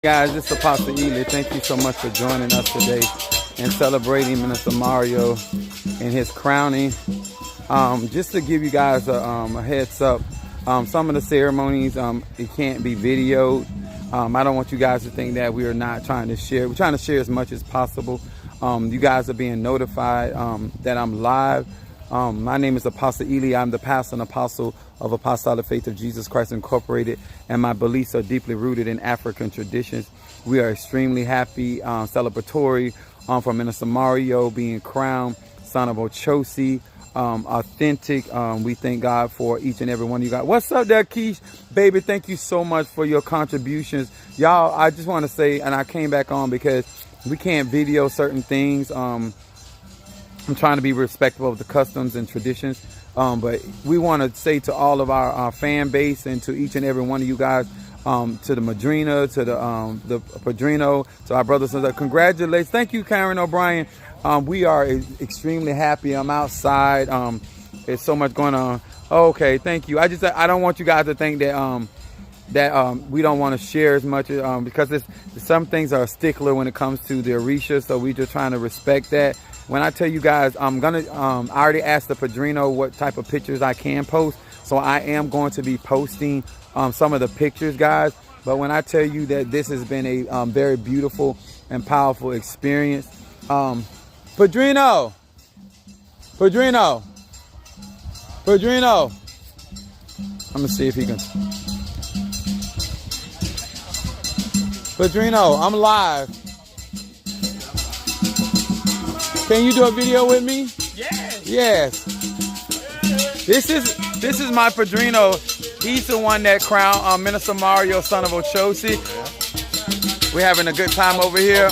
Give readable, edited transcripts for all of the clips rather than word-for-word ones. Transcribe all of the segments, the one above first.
Guys, this is Apostle Ely. Thank you so much for joining us today and celebrating Minister Mario and his crowning. Just to give you guys a heads up, some of the ceremonies, it can't be videoed. I don't want you guys to think that we are not trying to share. We're trying to share as much as possible. You guys are being notified that I'm live. My name is Apostle Ely. I'm the pastor and apostle of Apostolic Faith of Jesus Christ Incorporated, and my beliefs are deeply rooted in African traditions. We are extremely happy, celebratory for Minister Mario being crowned son of Ochosi, authentic. We thank God for each and every one of you guys. What's up there, Keish? Baby, thank you so much for your contributions. Y'all, I just want to say, and I came back on because we can't video certain things. I'm trying to be respectful of the customs and traditions, but we want to say to all of our fan base and to each and every one of you guys, to the madrina, to the padrino, to our brothers and sisters, congratulations. Thank you, Karen O'Brien. We are extremely happy. I'm outside. There's so much going on. Okay, thank you. I don't want you guys to think that we don't want to share as much because some things are a stickler when it comes to the Orisha, so we just trying to respect that. When I tell you guys, I'm gonna, I already asked the Padrino what type of pictures I can post, so I am going to be posting some of the pictures, guys. But when I tell you that this has been a very beautiful and powerful experience, Padrino, I'm gonna see if he can. Padrino, I'm live. Can you do a video with me? Yes. Yes. This is my Padrino. He's the one that crowned Minister Mario, son of Ochosi. We're having a good time over here.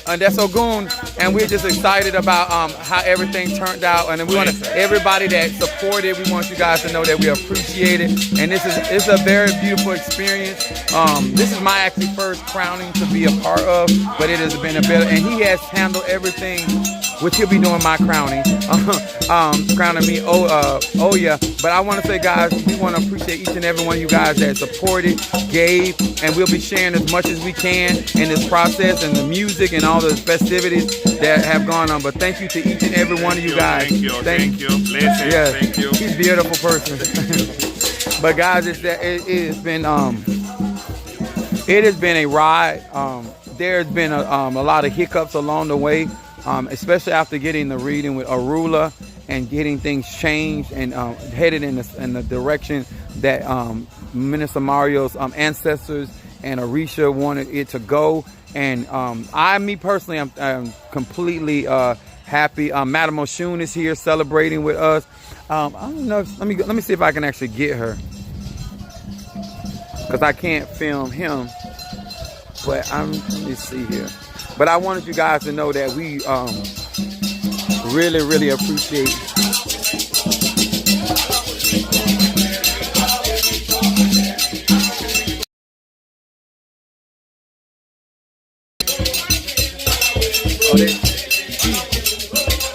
And that's Ogun. And we're just excited about how everything turned out. And we want everybody that supported, we want you guys to know that we appreciate it. And it's a very beautiful experience. This is my actually first crowning to be a part of, but it has been a better, and he has handled everything, which he'll be doing my crowning, crowning me, oh yeah. But I want to say, guys, we want to appreciate each and every one of you guys that supported, gave, and we'll be sharing as much as we can in this process and the music and all the festivities that have gone on. But thank you to each and every one of you guys. Thank you. Blessings. Yes, thank you. He's a beautiful person. But guys, it has been a ride. There's been a lot of hiccups along the way, especially after getting the reading with Arula and getting things changed and headed in the direction that Minister Mario's ancestors and Orisha wanted it to go. And me personally, I'm completely happy. Madam Oshun is here celebrating with us. I don't know. Let me see if I can actually get her, because I can't film him. But let me see here. But I wanted you guys to know that we really, really appreciate.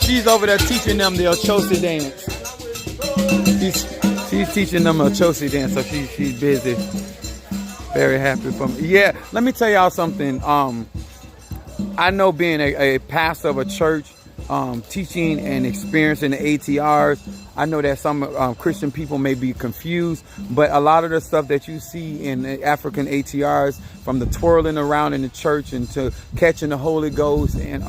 She's over there teaching them the Ochosi dance. She's teaching them Ochosi dance, so she's busy. Very happy for me. Yeah, let me tell y'all something. I know being a pastor of a church, teaching and experiencing the ATRs, I know that some Christian people may be confused, but a lot of the stuff that you see in the African ATRs, from the twirling around in the church and to catching the Holy Ghost and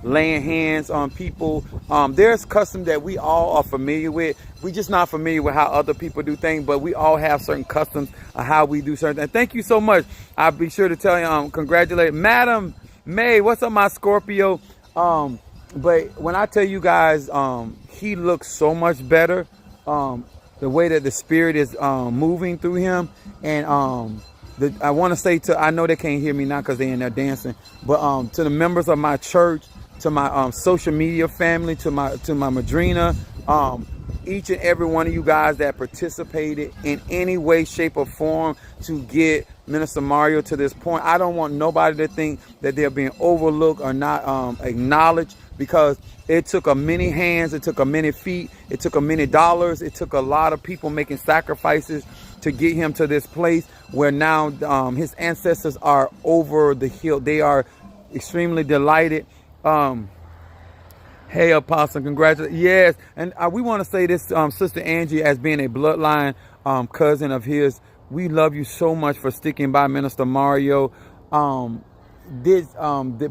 laying hands on people, there's custom that we all are familiar with. We're just not familiar with how other people do things, but we all have certain customs of how we do certain things. Thank you so much. I'll be sure to tell you, congratulate Madam May. What's up, my Scorpio? But when I tell you guys, he looks so much better. The way that the spirit is moving through him, and I want to say I know they can't hear me now because they're in there dancing, but to the members of my church, to my social media family, to my madrina, each and every one of you guys that participated in any way, shape, or form to get Minister Mario to this point. I don't want nobody to think that they're being overlooked or not acknowledged, because it took a many hands, it took a many feet, it took a many dollars, it took a lot of people making sacrifices to get him to this place where now his ancestors are over the hill. They are extremely delighted. Hey, Apostle, congratulations. Yes, and we want to say this, Sister Angie, as being a bloodline cousin of his. We love you so much for sticking by Minister Mario. The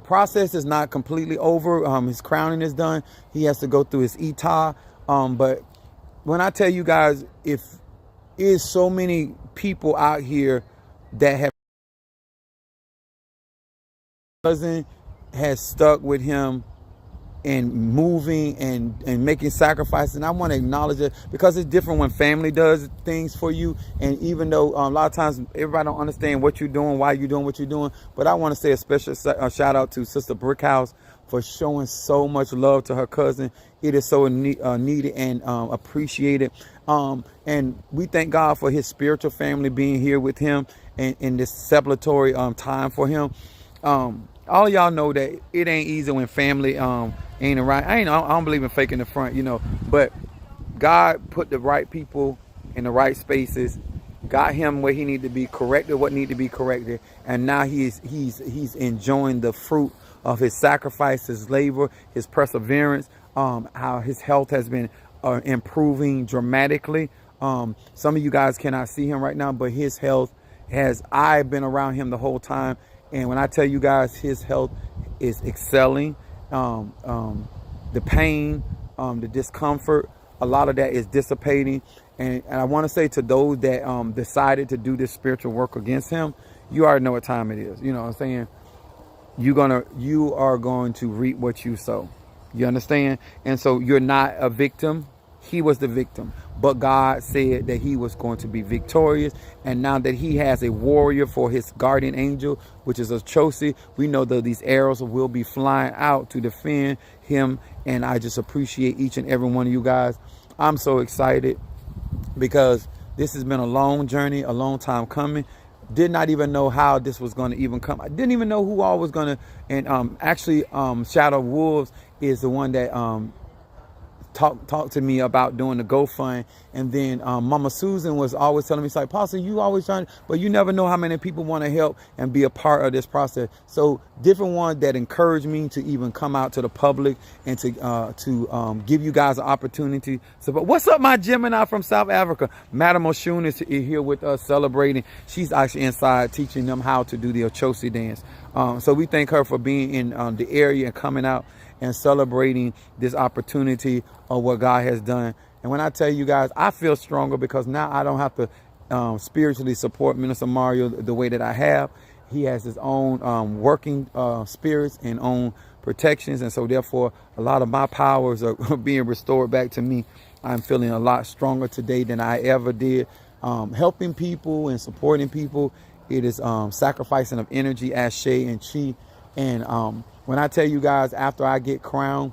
process is not completely over. His crowning is done. He has to go through his ETA. But when I tell you guys, if is so many people out here that have cousin has stuck with him and moving and making sacrifices. And I want to acknowledge it because it's different when family does things for you. And even though a lot of times everybody don't understand what you're doing, why you're doing what you're doing. But I want to say a special shout out to Sister Brickhouse for showing so much love to her cousin. It is so needed and appreciated. And we thank God for his spiritual family being here with him and in this celebratory time for him. All of y'all know that it ain't easy when family ain't right. I don't believe in faking the front, but God put the right people in the right spaces, got him where he needed to be, corrected what needed to be corrected, and now he's enjoying the fruit of his sacrifice, his labor, his perseverance, how his health has been improving dramatically. Some of you guys cannot see him right now, but his health I've been around him the whole time. And when I tell you guys, his health is excelling. The pain, the discomfort, a lot of that is dissipating. And I want to say to those that decided to do this spiritual work against him, you already know what time it is. You know what I'm saying? You are going to reap what you sow. You understand? And so you're not a victim. He was the victim, but God said that he was going to be victorious. And now that he has a warrior for his guardian angel, which is Ochosi, we know that these arrows will be flying out to defend him. And I just appreciate each and every one of you guys. I'm so excited because this has been a long journey, a long time coming. Did not even know how this was going to even come. I didn't even know who all was going to. And actually, Shadow Wolves is the one that talk to me about doing the GoFund. And then Mama Susan was always telling me, it's like, Pastor, you always trying, but you never know how many people want to help and be a part of this process. So different ones that encourage me to even come out to the public and to give you guys an opportunity. So, but what's up, my Gemini from South Africa? Madam Oshun is here with us celebrating. She's actually inside teaching them how to do the Ochosi dance. So we thank her for being in the area and coming out and celebrating this opportunity of what God has done. And when I tell you guys, I feel stronger because now I don't have to spiritually support Minister Mario the way that I have. He has his own working spirits and own protections. And so therefore, a lot of my powers are being restored back to me. I'm feeling a lot stronger today than I ever did. Helping people and supporting people. It is sacrificing of energy, ashe and chi. And when I tell you guys, after I get crowned,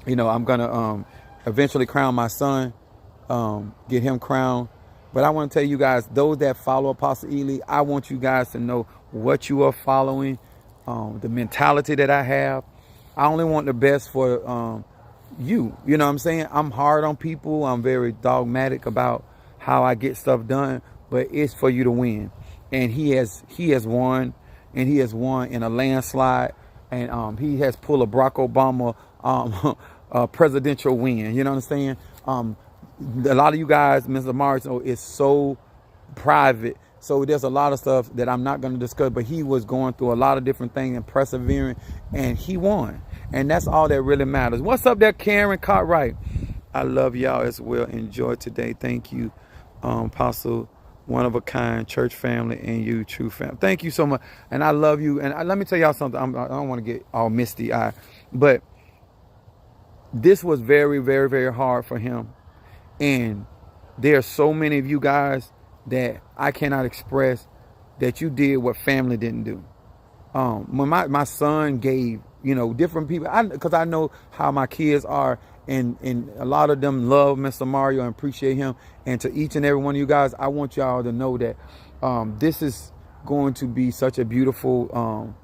I'm going to eventually crown my son, get him crowned. But I want to tell you guys, those that follow Apostle Ely, I want you guys to know what you are following, the mentality that I have. I only want the best for you. You know what I'm saying? I'm hard on people. I'm very dogmatic about how I get stuff done. But it's for you to win. And he has won. And he has won in a landslide. And he has pulled a Barack Obama presidential win. You know what I'm saying? A lot of you guys, Mr. Mario, is so private. So there's a lot of stuff that I'm not going to discuss. But he was going through a lot of different things and persevering. And he won. And that's all that really matters. What's up there, Karen Cartwright? I love y'all as well. Enjoy today. Thank you, Apostle. One of a kind church family and you true family. Thank you so much. And I love you. And let me tell y'all something. I don't want to get all misty eyed, but this was very, very, very hard for him. And there are so many of you guys that I cannot express that you did what family didn't do. When my son gave, different people, because I know how my kids are. And a lot of them love Mr. Mario and appreciate him. And to each and every one of you guys, I want y'all to know that this is going to be such a beautiful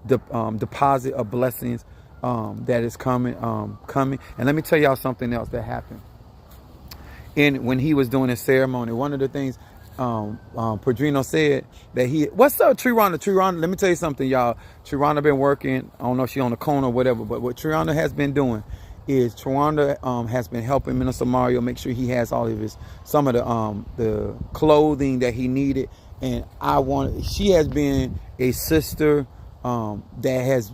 deposit of blessings that is coming. And let me tell y'all something else that happened. When he was doing his ceremony, one of the things, Padrino said that what's up, Trironda? Trironda, let me tell you something, y'all. Trironda been working, I don't know if she on the corner or whatever, but what Trironda has been doing is Trironda has been helping Minister Mario make sure he has all of some of the clothing that he needed. And she has been a sister that has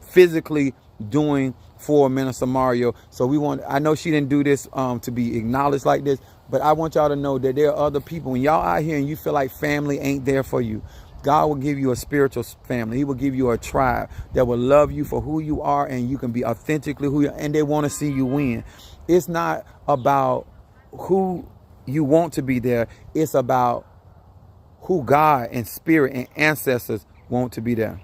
physically doing for Minister Mario. So I know she didn't do this to be acknowledged like this, but I want y'all to know that there are other people. When y'all out here and you feel like family ain't there for you, God will give you a spiritual family. He will give you a tribe that will love you for who you are, and you can be authentically who you are, and they want to see you win. It's not about who you want to be there. It's about who God and spirit and ancestors want to be there.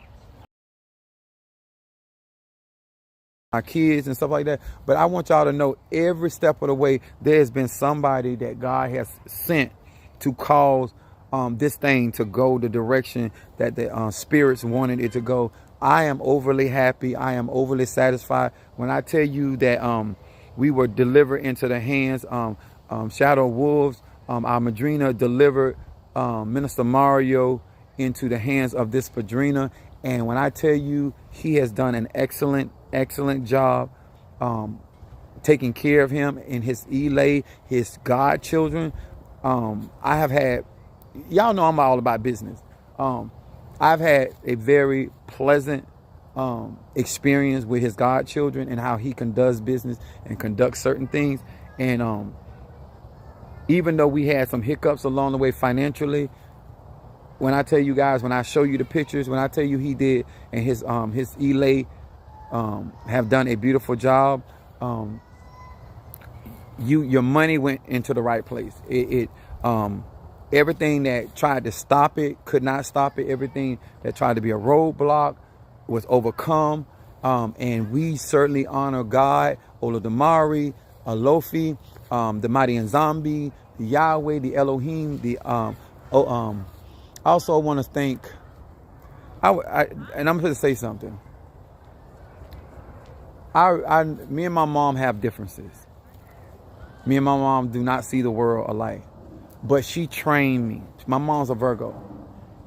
My kids and stuff like that. But I want y'all to know every step of the way, there's been somebody that God has sent to cause this thing to go the direction that the spirits wanted it to go. I am overly happy. I am overly satisfied. When I tell you that we were delivered into the hands, Shadow Wolves, our Madrina delivered Minister Mario into the hands of this Padrina. And when I tell you, he has done an excellent job taking care of him and his his godchildren. I have had, y'all know I'm all about business. I've had a very pleasant experience with his godchildren and how he does business and conducts certain things. And even though we had some hiccups along the way financially, when I tell you guys, when I show you the pictures, when I tell you he did, and his Elay have done a beautiful job, your money went into the right place. Everything that tried to stop it could not stop it. Everything that tried to be a roadblock was overcome. And we certainly honor God, Olodumare, Alofi, the Mighty and Zombie, the Yahweh, the Elohim, also, I want to thank, and I'm going to say something. Me and my mom have differences. Me and my mom do not see the world alike. But she trained me. My mom's a Virgo.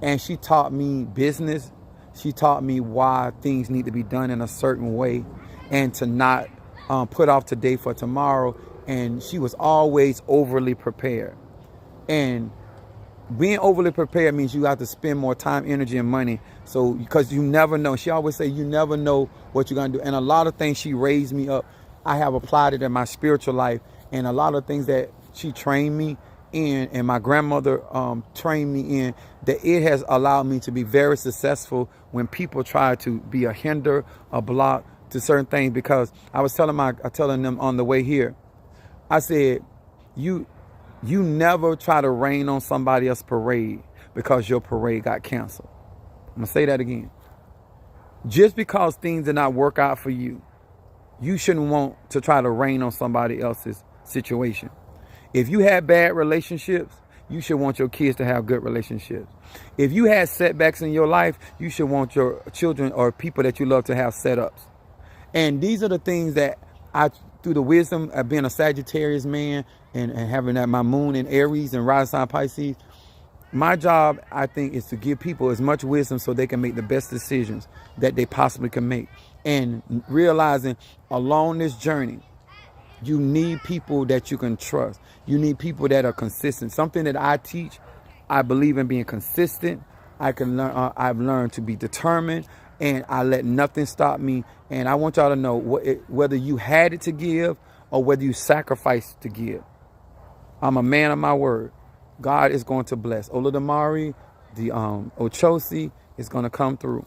And she taught me business. She taught me why things need to be done in a certain way and to not put off today for tomorrow. And she was always overly prepared. And being overly prepared means you have to spend more time, energy, and money. So, because you never know. She always say you never know what you're going to do. And a lot of things she raised me up, I have applied it in my spiritual life. And a lot of things that she trained me in and my grandmother trained me in, that it has allowed me to be very successful when people try to be a hinder, a block to certain things. Because I was telling them on the way here, I said, you never try to rain on somebody else's parade because your parade got canceled. I'm going to say that again. Just because things did not work out for you, you shouldn't want to try to rain on somebody else's situation. If you had bad relationships, you should want your kids to have good relationships. If you had setbacks in your life, you should want your children or people that you love to have setups. And these are the things that through the wisdom of being a Sagittarius man and having my moon in Aries and rising sign Pisces, my job, I think, is to give people as much wisdom so they can make the best decisions that they possibly can make. And realizing along this journey, you need people that you can trust. You need people that are consistent. Something that I teach, I believe in being consistent. I've learned to be determined, and I let nothing stop me. And I want y'all to know whether you had it to give or whether you sacrificed to give. I'm a man of my word. God is going to bless. Olodumare, the Ochosi is going to come through.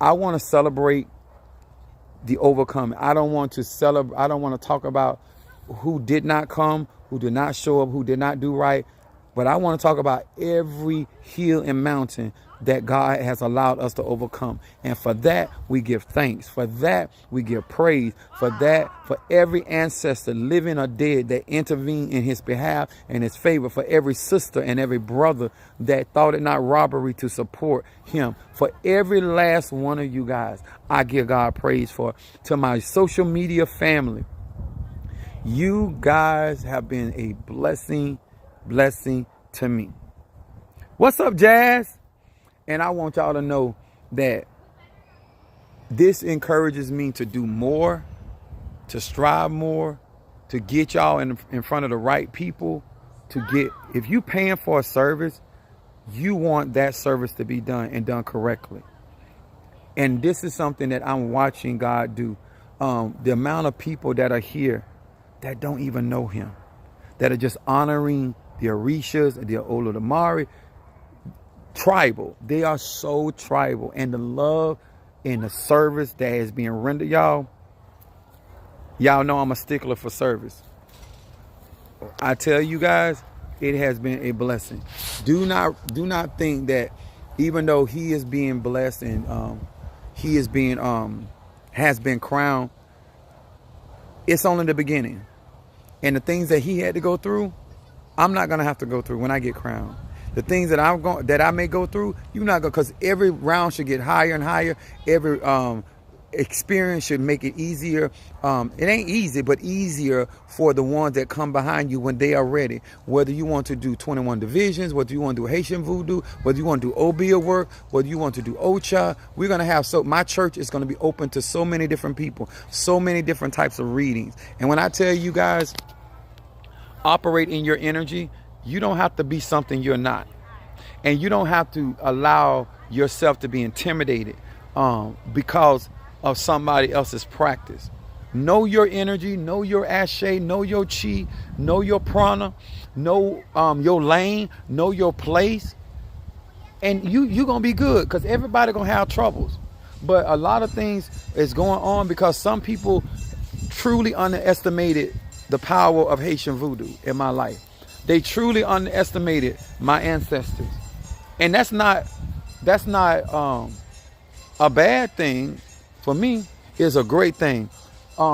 I want to celebrate the overcoming. I don't want to celebrate. I don't want to talk about who did not come, who did not show up, who did not do right. But I want to talk about every hill and mountain that God has allowed us to overcome. And for that, we give thanks. For that, we give praise. For every ancestor, living or dead, that intervened in his behalf and his favor. For every sister and every brother that thought it not robbery to support him. For every last one of you guys, I give God praise for. To my social media family, you guys have been a blessing to me. What's up, Jazz? And I want y'all to know that this encourages me to do more, to strive more, to get y'all in front of the right people, if you paying for a service, you want that service to be done and done correctly. And this is something that I'm watching God do. The amount of people that are here that don't even know him, that are just honoring the Orishas, the Olodumare, tribal. They are so tribal. And the love and the service that is being rendered, y'all know I'm a stickler for service. I tell you guys, it has been a blessing. Do not think that even though he is being blessed and he is being has been crowned, it's only the beginning. And the things that he had to go through, I'm not gonna have to go through when I get crowned. The things that I may go through, you're not gonna, because every round should get higher and higher. Every experience should make it easier. It ain't easy, but easier for the ones that come behind you when they are ready. Whether you want to do 21 divisions, whether you want to do Haitian voodoo, whether you want to do Obia work, whether you want to do Ocha, we're gonna have my church is gonna be open to so many different people, so many different types of readings. And when I tell you guys, operate in your energy, you don't have to be something you're not. And you don't have to allow yourself to be intimidated because of somebody else's practice. Know your energy, know your ashe, know your chi, know your prana, know your lane, know your place. And you're going to be good, because everybody going to have troubles. But a lot of things is going on because some people truly underestimated the power of Haitian voodoo in my life. They truly underestimated my ancestors. And that's not a bad thing. For me, it's a great thing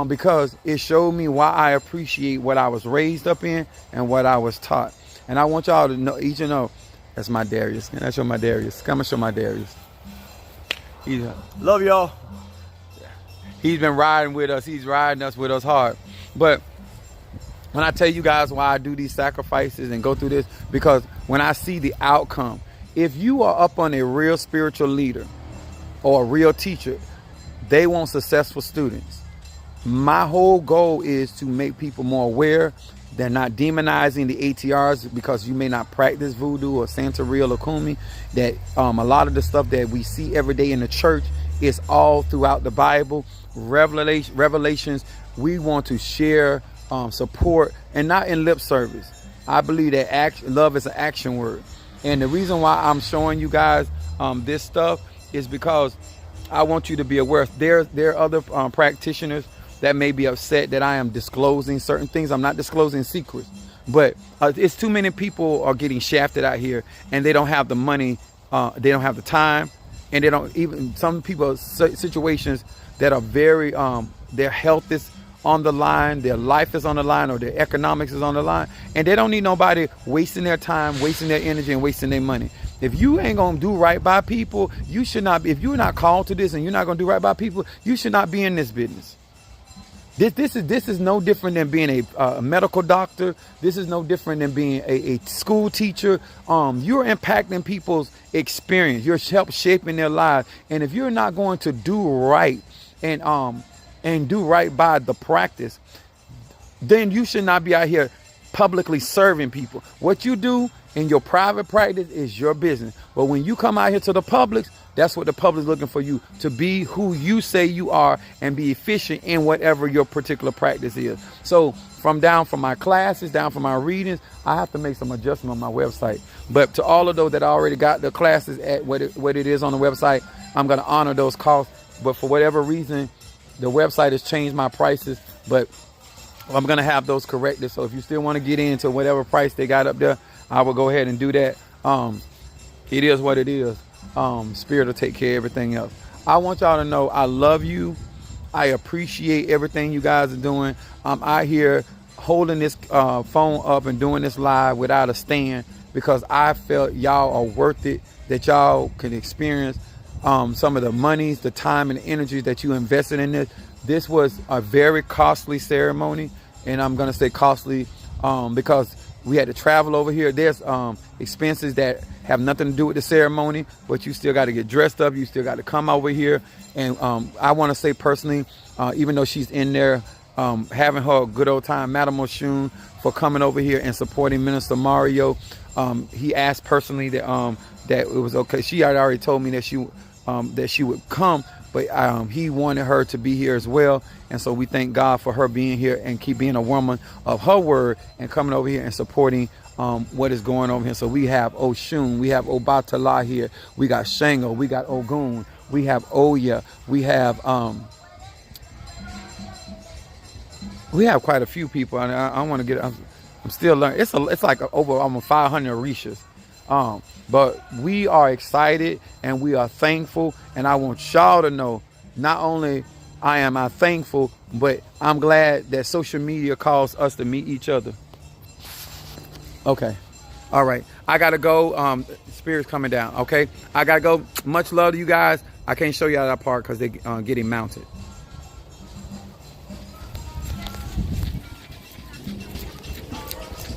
because it showed me why I appreciate what I was raised up in and what I was taught. And I want y'all to know, each and know, that's my Darius. Can I show my Darius? Come and show my Darius. Love y'all. He's been riding with us. He's riding us with us hard. But when I tell you guys why I do these sacrifices and go through this, because when I see the outcome, if you are up on a real spiritual leader or a real teacher, they want successful students. My whole goal is to make people more aware. They're not demonizing the ATRs because you may not practice voodoo or Santeria or Kumi. That a lot of the stuff that we see every day in the church is all throughout the Bible. Revelations. We want to share, support, and not in lip service. I believe that love is an action word. And the reason why I'm showing you guys this stuff is because I want you to be aware. There are other practitioners that may be upset that I am disclosing certain things. I'm not disclosing secrets, but it's too many people are getting shafted out here, and they don't have the money, they don't have the time, and they don't even, some people, situations that are very, their health is on the line, their life is on the line, or their economics is on the line, and they don't need nobody wasting their time, wasting their energy, and wasting their money. If you ain't gonna do right by people, you should not be. If you're not called to this and you're not gonna do right by people, you should not be in this business. This is no different than being a medical doctor. This is no different than being a school teacher. You're impacting people's experience. You're help shaping their lives. And if you're not going to do right and do right by the practice, then you should not be out here publicly serving people. What you do in your private practice is your business. But when you come out here to the public, that's what the public's looking for you to be, who you say you are, and be efficient in whatever your particular practice is. So from my classes, down from my readings, I have to make some adjustment on my website. But to all of those that already got the classes at what it is on the website, I'm going to honor those costs. But for whatever reason, the website has changed my prices, but I'm going to have those corrected. So if you still want to get into whatever price they got up there, I will go ahead and do that. It is what it is. Spirit will take care of everything else. I want y'all to know I love you. I appreciate everything you guys are doing. I'm out here holding this phone up and doing this live without a stand because I felt y'all are worth it, that y'all can experience some of the monies, the time, and the energy that you invested in this. This was a very costly ceremony, and I'm going to say costly because we had to travel over here. There's expenses that have nothing to do with the ceremony, but you still got to get dressed up. You still got to come over here. And I want to say personally, even though she's in there having her a good old time, Madam Oshun, for coming over here and supporting Minister Mario. He asked personally that that it was okay. She had already told me that she would come, but he wanted her to be here as well. And so we thank God for her being here and keep being a woman of her word and coming over here and supporting what is going on here. So we have Oshun, we have Obatala here, we got Shango, we got Ogun, we have Oya, we have quite a few people. And I want to get. I'm still learning. It's like over almost 500 Orishas. But we are excited and we are thankful. And I want y'all to know, not only am I thankful, but I'm glad that social media caused us to meet each other. Okay. All right. I got to go. Spirit's coming down. Okay. I got to go. Much love to you guys. I can't show you out of that part because they're getting mounted.